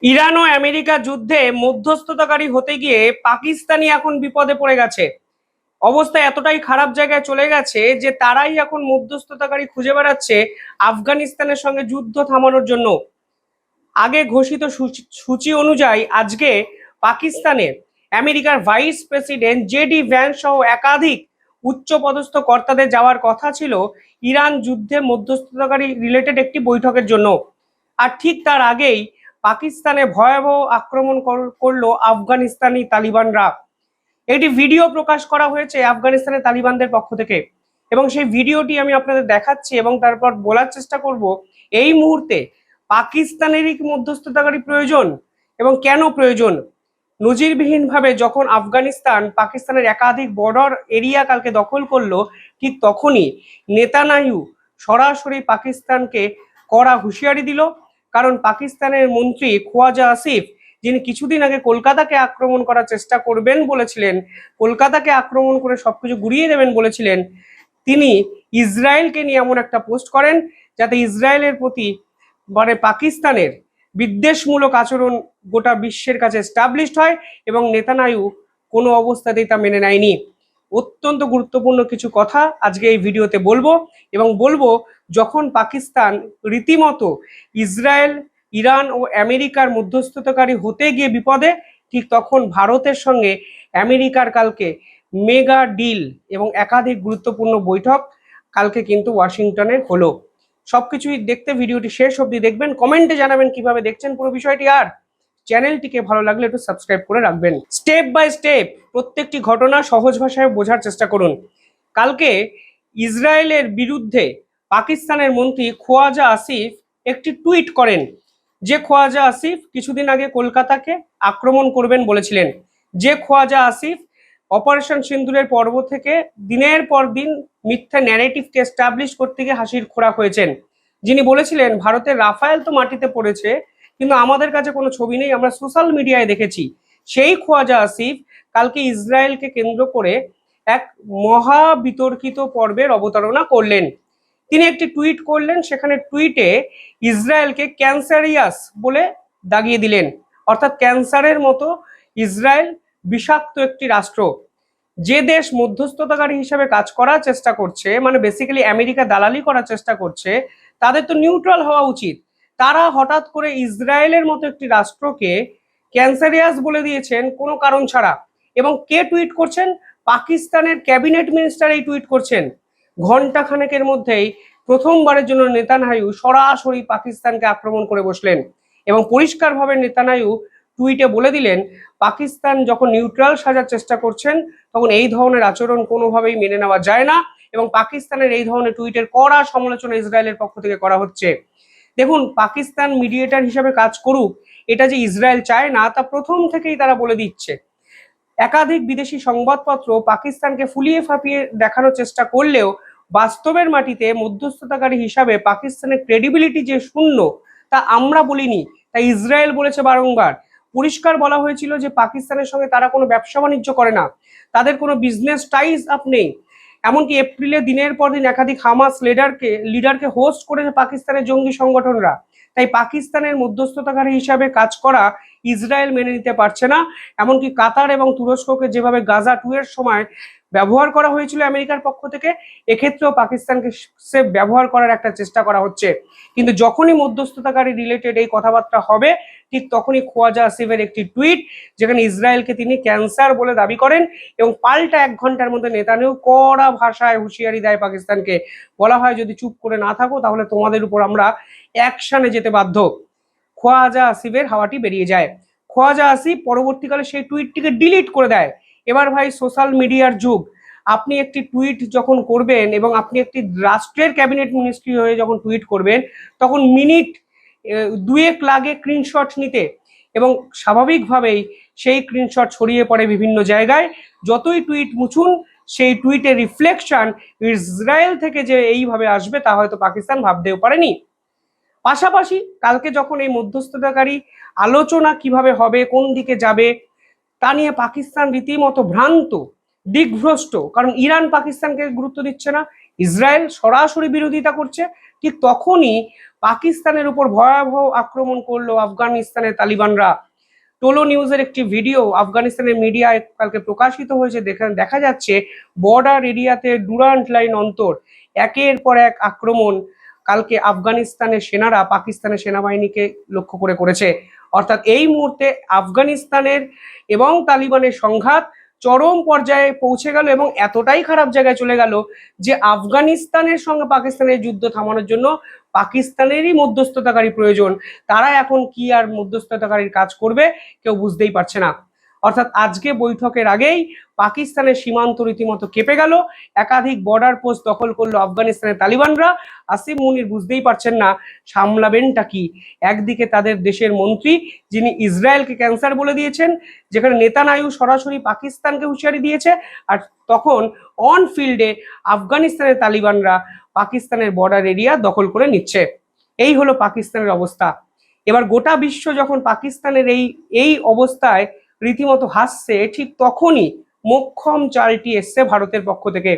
Iran ও America যুদ্ধে মধ্যস্থতাকারী হতে গিয়ে পাকিস্তানি এখন বিপদে পড়ে গেছে। অবস্থা এতটাই খারাপ জায়গায় চলে গেছে যে তারাই এখন মধ্যস্থতাকারী খুঁজে বেড়াচ্ছে আফগানিস্তানের সঙ্গে যুদ্ধ থামানোর জন্য। আগে ঘোষিত সূচি অনুযায়ী আজকে পাকিস্তানের আমেরিকার ভাইস প্রেসিডেন্ট জেডি ভ্যান্স সহ একাধিক উচ্চপদস্থ কর্তাদের যাওয়ার কথা ছিল ইরান যুদ্ধে মধ্যস্থতাকারী রিলেটেড একটি বৈঠকের জন্য। আর ঠিক তার আগেই পাকিস্তানে ভয়াবহ আক্রমণ করলো আফগানিস্তানি তালিবানরা। একটি ভিডিও প্রকাশ করা হয়েছে আফগানিস্তানের তালিবানদের পক্ষ থেকে, এবং সেই ভিডিওটি আমি আপনাদের দেখাচ্ছি এবং তারপর বলার চেষ্টা করব এই মুহূর্তে পাকিস্তানেরই মধ্যস্থতাকারী প্রয়োজন এবং কেন প্রয়োজন। নজিরবিহীনভাবে যখন আফগানিস্তান পাকিস্তানের একাধিক বর্ডার এরিয়া কালকে দখল করলো, ঠিক তখনই নেতানিয়াহু সরাসরি পাকিস্তানকে কড়া হুঁশিয়ারি দিল। কারণ পাকিস্তানের মন্ত্রী খোয়াজা আসিফ, যিনি কিছুদিন আগে কলকাতাকে আক্রমণ করার চেষ্টা করবেন বলেছিলেন, কলকাতাকে আক্রমণ করে সবকিছু গুড়িয়ে দেবেন বলেছিলেন, তিনি ইসরায়েলকে নিয়ে এমন একটা পোস্ট করেন যাতে ইসরায়েলের প্রতি মানে পাকিস্তানের বিদ্বেষমূলক আচরণ গোটা বিশ্বের কাছে এস্টাবলিশড হয়, এবং নেতানিয়াহু কোনো অবস্থাতেই তা মেনে নেয়নি। অত্যন্ত গুরুত্বপূর্ণ কিছু কথা আজকে এই ভিডিওতে বলবো, এবং বলবো যখন পাকিস্তান রীতিমতো ইসরায়েল, ইরান ও আমেরিকার মধ্যস্থতাকারী হতে গিয়ে বিপদে, ঠিক তখন ভারতের সঙ্গে আমেরিকার কালকে মেগা ডিল এবং একাধিক গুরুত্বপূর্ণ বৈঠক কালকে কিন্তু ওয়াশিংটনে হলো। সবকিছুই দেখতে ভিডিওটি শেষ অবধি দেখবেন, কমেন্টে জানাবেন কিভাবে দেখছেন পুরো বিষয়টি, আর চ্যানেলটিকে ভালো লাগলে একটু সাবস্ক্রাইব করে রাখবেন। স্টেপ বাই স্টেপ প্রত্যেকটি ঘটনা সহজ ভাষায় বোঝার চেষ্টা করুন। কালকে ইসরায়েলের বিরুদ্ধে পাকিস্তানের মন্ত্রী খোয়াজা আসিফ একটি টুইট করেন, যে খোয়াজা আসিফ কিছুদিন আগে কলকাতাকে আক্রমণ করবেন বলেছিলেন, যে খোয়াজা আসিফ অপারেশন সিন্দুরের পর্ব থেকে দিনের পর দিন মিথ্যা ন্যারেটিভকে এস্টাবলিশ করতে গিয়ে হাসির খোরাক হয়েছেন, যিনি বলেছিলেন ভারতের রাফায়েল তো মাটিতে পড়েছে কিন্তু আমাদের কাছে কোনো ছবি নেই, আমরা সোশ্যাল মিডিয়ায় দেখেছি। সেই খোয়াজা আসিফ কালকে ইসরায়েলকে কেন্দ্র করে এক মহা বিতর্কিত পর্বের অবতারণা করলেন। তিনি একটি টুইট করলেন, সেখানে টুইটে ইসরায়েলকে ক্যান্সারিয়াস বলে দাগিয়ে দিলেন, অর্থাৎ ক্যান্সারের মতো ইসরায়েল বিষাক্ত একটি রাষ্ট্র। যে দেশ মধ্যস্থতাকারী হিসেবে কাজ করার চেষ্টা করছে, মানে বেসিক্যালি আমেরিকা দালালি করার চেষ্টা করছে, তাদের তো নিউট্রাল হওয়া উচিত। তারা হঠাৎ করে ইসরায়েলের মতো একটি রাষ্ট্রকে ক্যান্সারিয়াস বলে দিয়েছেন কোনো কারণ ছাড়া। এবং কে টুইট করছেন? পাকিস্তানের ক্যাবিনেট মিনিস্টার এই টুইট করছেন। ঘন্টা খানেকের মধ্যেই প্রথমবারের জন্য নেতানিয়াহু সরাসরি পাকিস্তানকে আক্রমণ করে বসলেন, এবং পরিষ্কারভাবে নেতানিয়াহু টুইটে বলে দিলেন পাকিস্তান যখন নিউট্রাল সাজার চেষ্টা করছেন তখন এই ধরনের আচরণ কোনোভাবেই মেনে নেওয়া যায় না, এবং পাকিস্তানের এই ধরনের টুইটের কড়া সমালোচনা ইসরায়েলের পক্ষ থেকে করা হচ্ছে। দেখুন, পাকিস্তান মিডিয়েটার হিসেবে কাজ করুক, এটা যে ইসরায়েল চায় না তা প্রথম থেকেই তারা বলে দিচ্ছে। একাধিক বিদেশি সংবাদপত্র পাকিস্তানকে ফুলিয়ে ফাঁপিয়ে দেখানোর চেষ্টা করলেও বাস্তবের মাটিতে মধ্যস্থতাকারী হিসাবে পাকিস্তানের ক্রেডিবিলিটি যে শূন্য তা আমরা বলিনি, তাই ইসরায়েল বলেছে বারংবার। পরিষ্কার বলা হয়েছিল যে পাকিস্তানের সঙ্গে তারা কোনো ব্যবসা বাণিজ্য করে না, তাদের কোনো বিজনেস টাইজ আপ নেই। এমনকি এপ্রিলে দিনের পর দিন একাধিক হামাস লিডারকে হোস্ট করেছে পাকিস্তানের জঙ্গি সংগঠনরা। তাই পাকিস্তানের মধ্যস্থতাকারী হিসাবে কাজ করা ইসরায়েল মেনে নিতে পারছে না। এমনকি কাতার এবং তুরস্ককে যেভাবে গাজা 2 এর সময় ব্যবহার করা হয়েছিল আমেরিকার পক্ষ থেকে, এক্ষেত্রেও পাকিস্তানকে সে ব্যবহার করার একটা চেষ্টা করা হচ্ছে। কিন্তু যখনই মধ্যস্থতাকারী রিলেটেড এই কথাবার্তা হবে, ঠিক তখনই খোয়াজা আসিফের একটি টুইট, যেখানে ইসরায়েলকে তিনি ক্যান্সার বলে দাবি করেন, এবং পাল্টা 1 ঘন্টার মধ্যে নেতানিয়াহু কড়া ভাষায় হুঁশিয়ারি দেয় পাকিস্তানকে। বলা হয় যদি চুপ করে না থাকো তাহলে তোমাদের উপর আমরা অ্যাকশনে যেতে বাধ্য। খোয়াজা আসিফের হাওয়াটি বেরিয়ে যায়। খোয়াজা আসিফ পরবর্তীকালে সেই টুইটটিকে ডিলিট করে দেয়। এবার ভাই সোশ্যাল মিডিয়ার যুগ, আপনি একটি টুইট যখন করবেন এবং আপনি একটি রাষ্ট্রের ক্যাবিনেট মিনিস্ট্রি হয়ে যখন টুইট করবেন, তখন মিনিট 2 লাগে স্ক্রিনশট নিতে, এবং স্বাভাবিকভাবেই সেই স্ক্রিনশট ছড়িয়ে পড়ে বিভিন্ন জায়গায়। যতই টুইট মুছুন, সেই টুইটের রিফ্লেকশন ইসরায়েল থেকে যে এইভাবে আসবে তা হয়তো পাকিস্তান ভাবতেও পারেনি। পাশাপাশি কালকে যখন এই মধ্যস্থতাকারী আলোচনা কিভাবে হবে, কোন দিকে যাবে, তা নিয়ে পাকিস্তান রীতিমতো ভ্রান্ত, দিকভ্রষ্ট, কারণ ইরান পাকিস্তানকে গুরুত্ব দিচ্ছে না, ইসরায়েল সরাসরি বিরোধিতা করছে। ঠিক তখনই পাকিস্তানের উপর ভয়াবহ আক্রমণ করলো আফগানিস্তানের তালিবানরা। টোলো নিউজের একটি ভিডিও আফগানিস্তানের মিডিয়ায় কালকে প্রকাশিত হয়েছে, দেখা যাচ্ছে বর্ডার এরিয়াতে ডুরান্ট লাইন অন্তর একের পর এক আক্রমণ কালকে আফগানিস্তানের সেনারা পাকিস্তানের সেনাবাহিনীকে লক্ষ্য করে করেছে। অর্থাৎ এই মুহূর্তে আফগানিস্তানের এবং তালিবানের সংঘাত চরম পর্যায়ে পৌঁছে গেল এবং এতটাই খারাপ জায়গায় চলে গেল যে আফগানিস্তানের সঙ্গে পাকিস্তানের যুদ্ধ থামানোর জন্য পাকিস্তানেরই মধ্যস্থতাকারী প্রয়োজন। তারা এখন কি আর মধ্যস্থতাকারীর কাজ করবে কেউ বুঝতেই পারছে না। অর্থাৎ আজকে বৈঠকের আগেই পাকিস্তানের সীমান্ত রীতিমতো কেঁপে গেল, একাধিক বর্ডার পোস্ট দখল করলো আফগানিস্তানের তালিবানরা। আসিম মুনির বুঝতেই পারছেন না সামলাবেনটা কি। একদিকে তাদের দেশের মন্ত্রী যিনি ইসরায়েলকে ক্যান্সার বলে দিয়েছেন, যেখানে নেতানায়াহু সরাসরি পাকিস্তানকে হুঁশিয়ারি দিয়েছে, আর তখন অন ফিল্ডে আফগানিস্তানের তালিবানরা পাকিস্তানের বর্ডার এরিয়া দখল করে নিচ্ছে। এই হলো পাকিস্তানের অবস্থা। এবার গোটা বিশ্ব যখন পাকিস্তানের এই অবস্থায় রীতিমতো হাসছে, ঠিক তখনই মোক্ষম চালটি এসছে ভারতের পক্ষ থেকে।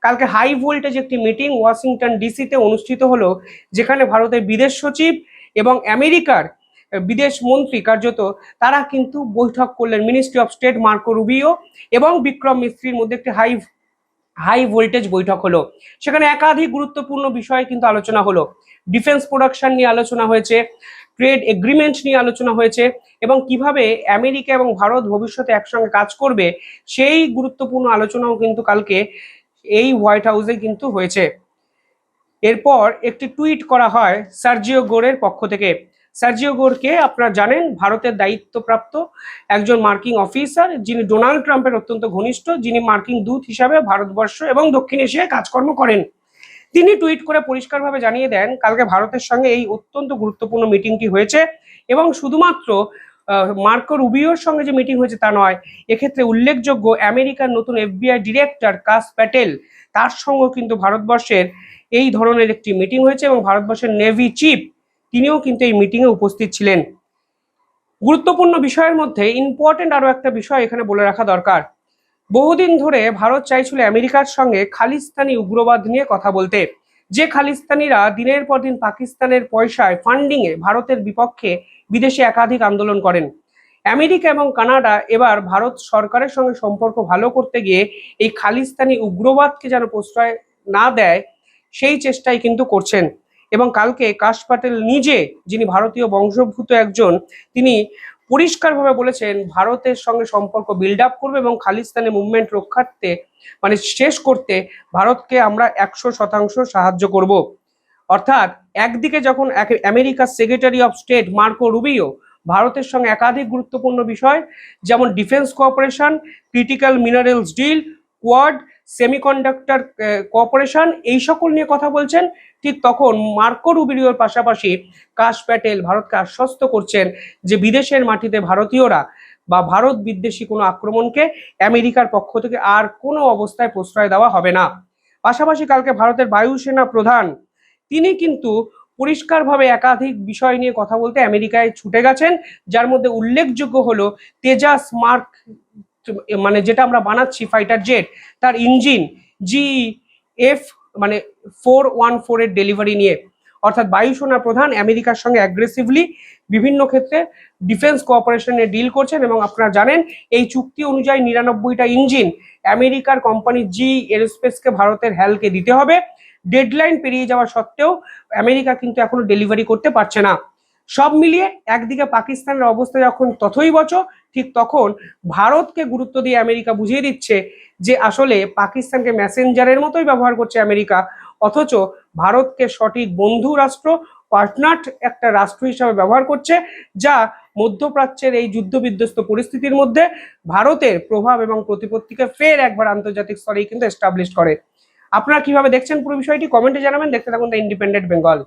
কালকে হাই ভোল্টেজ একটি মিটিং ওয়াশিংটন ডিসিতে অনুষ্ঠিত হলো, যেখানে ভারতের বিদেশ সচিব এবং আমেরিকার বিদেশ মন্ত্রী কার্যত তারা কিন্তু বৈঠক করলেন। Ministry of state Marco Rubio এবং বিক্রম মিস্ত্রির মধ্যে একটি হাই ভোল্টেজ বৈঠক হলো। সেখানে একাধিক গুরুত্বপূর্ণ বিষয় কিন্তু আলোচনা হলো। ডিফেন্স প্রোডাকশন নিয়ে আলোচনা হয়েছে, ট্রেড এগ্রিমেন্ট নিয়ে আলোচনা হয়েছে এবং কিভাবে আমেরিকা এবং ভারত ভবিষ্যতে একসঙ্গে কাজ করবে সেই গুরুত্বপূর্ণ আলোচনাও কিন্তু কালকে এই হোয়াইট হাউসে কিন্তু হয়েছে। এরপর একটি টুইট করা হয় সার্জিও গোরের পক্ষ থেকে। সার্জিও গোরকে আপনারা জানেন ভারতের দায়িত্বপ্রাপ্ত একজন মার্কিন অফিসার, যিনি ডোনাল্ড ট্রাম্পের অত্যন্ত ঘনিষ্ঠ, যিনি মার্কিন দূত হিসাবে ভারতবর্ষ এবং দক্ষিণ এশিয়ায় কাজকর্ম করেন। তিনি টুইট করে পরিষ্কারভাবে জানিয়ে দেন কালকে ভারতের সঙ্গে এই অত্যন্ত গুরুত্বপূর্ণ মিটিংটি হয়েছে এবং শুধুমাত্র মার্কো রুবিওর সঙ্গে যে মিটিং হয়েছে তা নয়, এক্ষেত্রে উল্লেখযোগ্য আমেরিকার নতুন FBI ডিরেক্টর কাস প্যাটেল, তার সঙ্গেও কিন্তু ভারতবর্ষের এই ধরনের একটি মিটিং হয়েছে এবং ভারতবর্ষের নেভি চিফ তিনিও কিন্তু এই মিটিংয়ে উপস্থিত ছিলেন। গুরুত্বপূর্ণ বিষয়ের মধ্যে ইম্পর্টেন্ট আরো একটা বিষয় এখানে বলে রাখা দরকার। বহুদিন ধরে ভারত চাইছিল আমেরিকার সঙ্গে খালিস্তানি উগ্রবাদ নিয়ে কথা বলতে, যে খালিস্তানিরা দিনের পর দিন পাকিস্তানের পয়সায় ফান্ডিংয়ে ভারতের বিপক্ষে বিদেশে একাধিক আন্দোলন করেন। আমেরিকা এবং কানাডা এবার ভারত সরকারের সঙ্গে সম্পর্ক ভালো করতে গিয়ে এই খালিস্তানি উগ্রবাদকে যেন প্রশ্রয় না দেয় সেই চেষ্টাই কিন্তু করছেন। এবং কালকে কাশ পাটেল নিজে, যিনি ভারতীয় বংশোদ্ভূত একজন, তিনি পরিষ্কারভাবে বলেছেন ভারতের সঙ্গে সম্পর্ক বিল্ড আপ করবে এবং খালিস্তানি মুভমেন্ট রক্ষার্থে মানে শেষ করতে ভারতকে আমরা 100% সাহায্য করব। অর্থাৎ একদিকে যখন আমেরিকার secretary of state Marco Rubio ভারতের সঙ্গে একাধিক গুরুত্বপূর্ণ বিষয় যেমন defence cooperation, critical minerals deal, Quad, semiconductor cooperation, এই সকল নিয়ে কথা বলছেন, ঠিক তখন মার্কো রুবিওর পাশাপাশি কাশ প্যাটেল ভারতকে আশ্বস্ত করছেন যে বিদেশের মাটিতে ভারতীয়রা বা ভারত বিদ্বেষী কোনো আক্রমণকে আমেরিকার পক্ষ থেকে আর কোনো অবস্থায় প্রশ্রয় দেওয়া হবে না। পাশাপাশি কালকে ভারতের বায়ুসেনা প্রধান তিনি কিন্তু পরিষ্কারভাবে একাধিক বিষয় নিয়ে কথা বলতে আমেরিকায় ছুটে গেছেন, যার মধ্যে উল্লেখযোগ্য হলো তেজাস মার্ক মানে যেটা আমরা বানাচ্ছি ফাইটার জেট, তার ইঞ্জিন GF মানে 414 এর ডেলিভারি নিয়ে। অর্থাৎ বায়ুসেনা প্রধান আমেরিকার সঙ্গে অ্যাগ্রেসিভলি বিভিন্ন ক্ষেত্রে ডিফেন্স কোঅপারেশনে ডিল করছেন এবং আপনারা জানেন এই চুক্তি অনুযায়ী 99টা ইঞ্জিন আমেরিকার কোম্পানি GE এরোস্পেসকে ভারতের হ্যালকে দিতে হবে। ডেডলাইন পেরিয়ে যাওয়া সত্ত্বেও আমেরিকা কিন্তু এখনো ডেলিভারি করতে পারছে না। সব মিলিয়ে একদিকে পাকিস্তানের অবস্থা যখন তথৈবচ, ঠিক তখন ভারতকে গুরুত্ব দিয়ে আমেরিকা বুঝিয়ে দিচ্ছে যে আসলে পাকিস্তানকে মেসেঞ্জারের মতোই ব্যবহার করছে আমেরিকা, অথচ ভারতকে সঠিক বন্ধু রাষ্ট্র, পার্টনার একটা রাষ্ট্র হিসাবে ব্যবহার করছে, যা মধ্যপ্রাচ্যের এই যুদ্ধবিধ্বস্ত পরিস্থিতির মধ্যে ভারতের প্রভাব এবং প্রতিপত্তিকে ফের একবার আন্তর্জাতিক স্তরেই কিন্তু এস্টাবলিশ করে। আপনারা কিভাবে দেখছেন পুরো বিষয়টি কমেন্টে জানাবেন। দেখতে থাকুন দ্য ইন্ডিপেন্ডেন্ট বেঙ্গল।